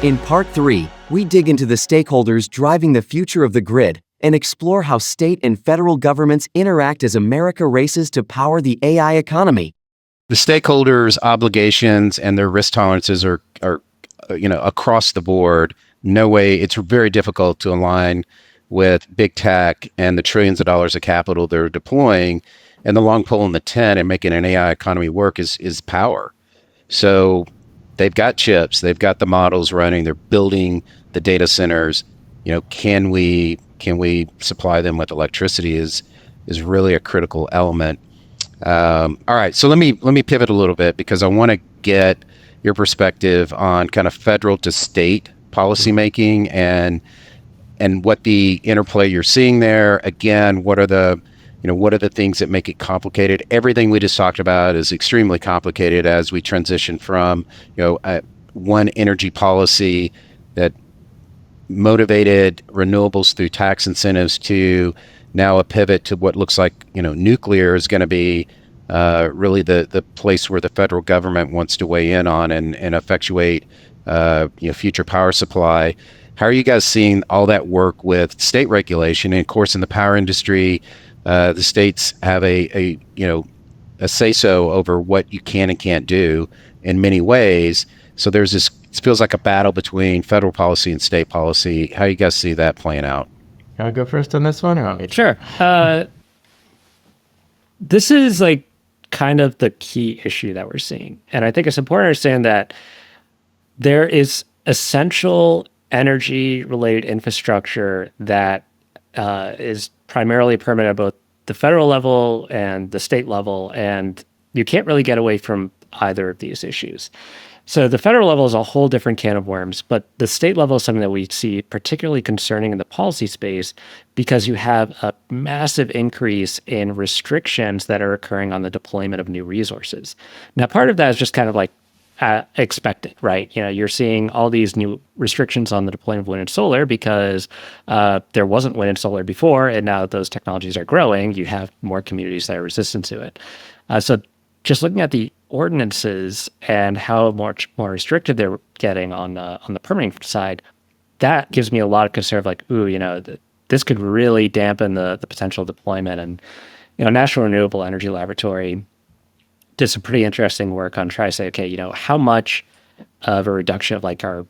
In Part 3, we dig into the stakeholders driving the future of the grid and explore how state and federal governments interact as America races to power the AI economy. The stakeholders' obligations and their risk tolerances are across the board. No way, it's very difficult to align with big tech and the trillions of dollars of capital they're deploying. And the long pole in the tent and making an AI economy work is power. So they've got chips, they've got the models running, they're building the data centers. Can we supply them with electricity is really a critical element. All right, so let me pivot a little bit because I want to get your perspective on kind of federal to state policymaking and what the interplay you're seeing there. Again, what are the things that make it complicated? Everything we just talked about is extremely complicated as we transition from one energy policy that motivated renewables through tax incentives to now a pivot to what looks like nuclear is going to be really the place where the federal government wants to weigh in on and effectuate future power supply. How are you guys seeing all that work with state regulation? And of course, in the power industry, the states have a say-so over what you can and can't do in many ways. So there's this, it feels like a battle between federal policy and state policy. How you guys see that playing out? Can I go first on this one? Or Sure. This is like kind of the key issue that we're seeing. And I think it's important to understand that there is essential energy-related infrastructure that is primarily permanent at both the federal level and the state level, and you can't really get away from either of these issues. So the federal level is a whole different can of worms, but the state level is something that we see particularly concerning in the policy space because you have a massive increase in restrictions that are occurring on the deployment of new resources. Now, part of that is just kind of like expected, right? You're seeing all these new restrictions on the deployment of wind and solar because there wasn't wind and solar before, and now those technologies are growing. You have more communities that are resistant to it. So just looking at the ordinances and how much more restricted they're getting on the permitting side, that gives me a lot of concern of like, this could really dampen the potential deployment. And National Renewable Energy Laboratory did some pretty interesting work on trying to say, okay, how much of a reduction of like our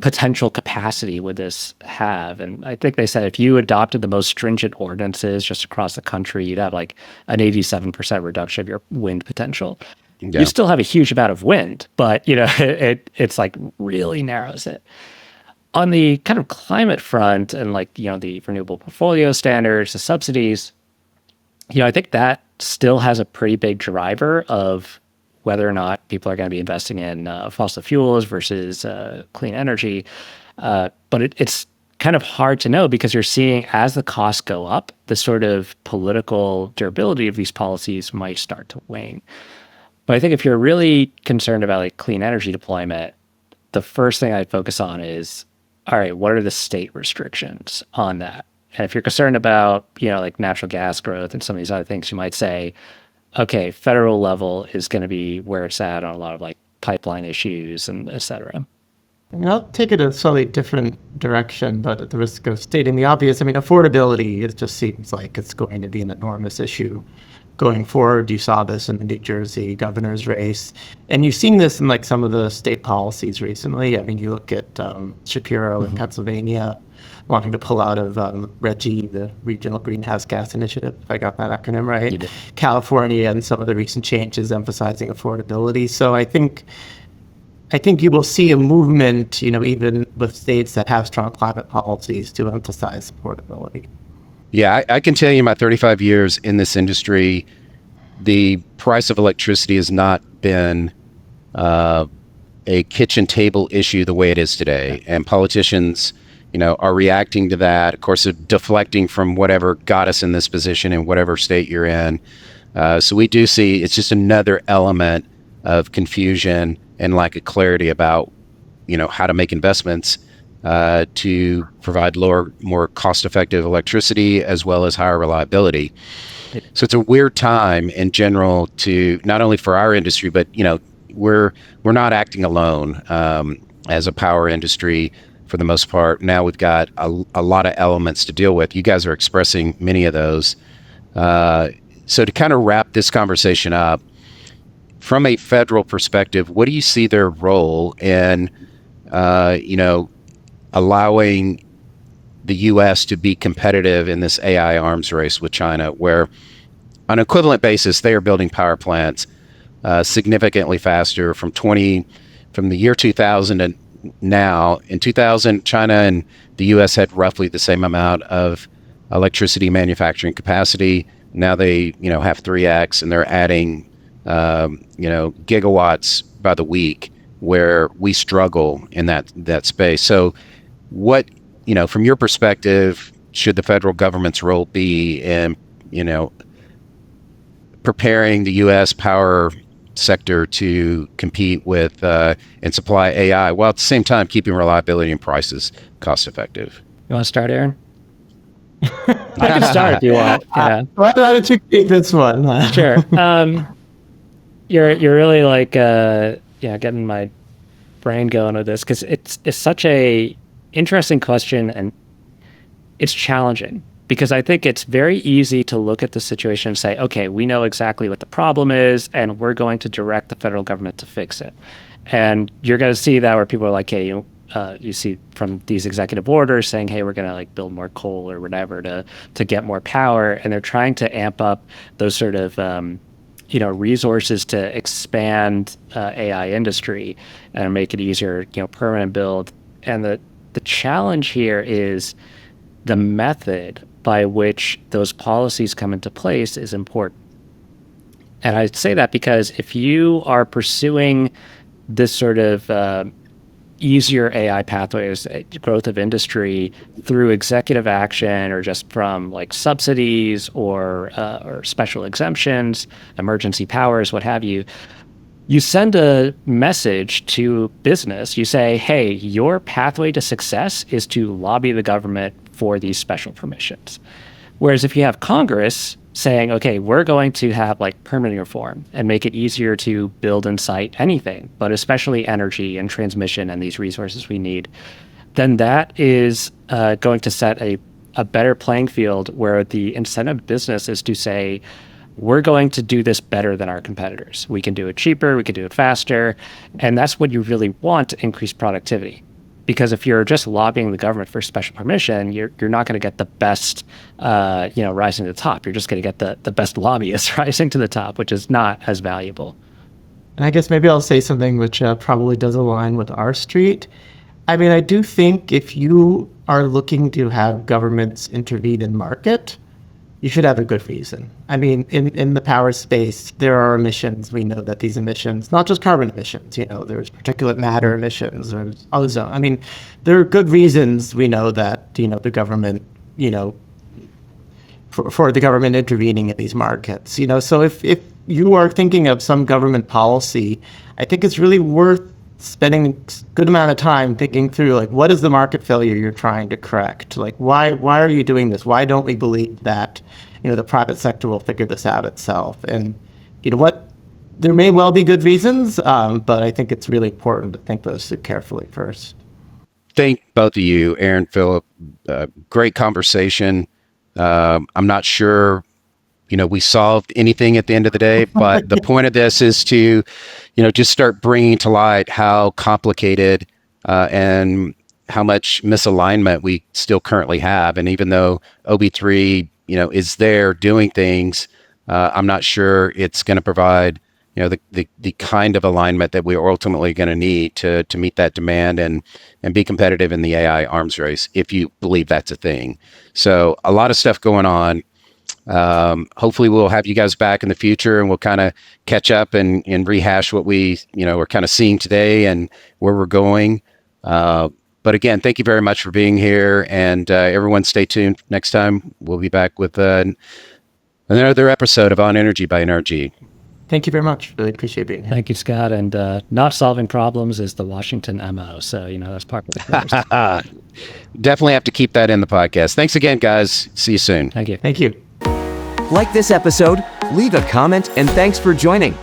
potential capacity would this have? And I think they said if you adopted the most stringent ordinances just across the country, you'd have like an 87% reduction of your wind potential. Yeah. You still have a huge amount of wind, but it's like really narrows it. On the kind of climate front and like, the renewable portfolio standards, the subsidies, I think that still has a pretty big driver of whether or not people are going to be investing in fossil fuels versus clean energy. But it's kind of hard to know because you're seeing as the costs go up, the sort of political durability of these policies might start to wane. But I think if you're really concerned about like clean energy deployment, the first thing I'd focus on is, all right, what are the state restrictions on that? And if you're concerned about, like natural gas growth and some of these other things, you might say, okay, federal level is going to be where it's at on a lot of like pipeline issues and et cetera. I'll take it a slightly different direction, but at the risk of stating the obvious, affordability, it just seems like it's going to be an enormous issue going forward. You saw this in the New Jersey governor's race, and you've seen this in like some of the state policies recently. You look at Shapiro in Pennsylvania, wanting to pull out of RGGI, the Regional Greenhouse Gas Initiative, if I got that acronym right. You did. California and some of the recent changes emphasizing affordability. So I think you will see a movement, even with states that have strong climate policies to emphasize affordability. Yeah, I can tell you in my 35 years in this industry, the price of electricity has not been a kitchen table issue the way it is today. And politicians are reacting to that. Of course, they're deflecting from whatever got us in this position in whatever state you're in. So we do see it's just another element of confusion and lack of clarity about, how to make investments to provide lower, more cost-effective electricity as well as higher reliability. So it's a weird time in general to not only for our industry, but we're not acting alone. as a power industry for the most part. Now we've got a lot of elements to deal with. You guys are expressing many of those. So to kind of wrap this conversation up, from a federal perspective, what do you see their role in, allowing the U.S. to be competitive in this AI arms race with China, where on an equivalent basis, they are building power plants significantly faster from the year 2000 and now. In 2000, China and the U.S. had roughly the same amount of electricity manufacturing capacity. Now they, have 3x, and they're adding, gigawatts by the week, where we struggle in that space. So, what, from your perspective, should the federal government's role be in, preparing the U.S. power sector to compete with and supply AI, while at the same time keeping reliability and prices cost effective? You want to start, Aaron? I can start if you want. Yeah. Why don't you take this one? Sure. You're really like getting my brain going with this, because it's such a interesting question, and it's challenging, because I think it's very easy to look at the situation and say, okay, we know exactly what the problem is, and we're going to direct the federal government to fix it. And you're going to see that where people are like, hey, you see from these executive orders saying, hey, we're going to like build more coal or whatever to get more power. And they're trying to amp up those sort of, resources to expand AI industry and make it easier, permanent build. And the challenge here is the method by which those policies come into place is important. And I say that because if you are pursuing this sort of easier AI pathways, growth of industry through executive action, or just from like subsidies or special exemptions, emergency powers, what have you, you send a message to business. You say, hey, your pathway to success is to lobby the government for these special permissions. Whereas if you have Congress saying, okay, we're going to have like permitting reform and make it easier to build and site anything, but especially energy and transmission and these resources we need, then that is going to set a better playing field, where the incentive business is to say, we're going to do this better than our competitors. We can do it cheaper, we can do it faster. And that's what you really want to increase productivity. Because if you're just lobbying the government for special permission, you're not going to get the best, rising to the top. You're just going to get the best lobbyists rising to the top, which is not as valuable. And I guess maybe I'll say something which probably does align with our street. I mean, I do think if you are looking to have governments intervene in market, you should have a good reason. I mean, in the power space, there are emissions. We know that these emissions, not just carbon emissions, there's particulate matter emissions, or ozone. I mean, there are good reasons we know that, the government, for the government intervening in these markets. So if you are thinking of some government policy, I think it's really worth spending a good amount of time thinking through, like, what is the market failure you're trying to correct? Like, why are you doing this? Why don't we believe that, the private sector will figure this out itself? And there may well be good reasons, but I think it's really important to think those through carefully first. Thank both of you, Aaron, Philip. Great conversation. I'm not sure we solved anything at the end of the day, but the point of this is to, just start bringing to light how complicated and how much misalignment we still currently have. And even though OB3, is there doing things, I'm not sure it's going to provide, the kind of alignment that we're ultimately going to need to meet that demand and be competitive in the AI arms race, if you believe that's a thing. So a lot of stuff going on. Hopefully we'll have you guys back in the future, and we'll kind of catch up and rehash what we, we're kind of seeing today and where we're going. But again, thank you very much for being here, and everyone stay tuned. Next time we'll be back with another episode of On Energy by NRG. Thank you very much. Really appreciate being here. Thank you, Scott. And not solving problems is the Washington MO. So, that's part of it. Definitely have to keep that in the podcast. Thanks again, guys. See you soon. Thank you. Thank you. Like this episode, leave a comment, and thanks for joining.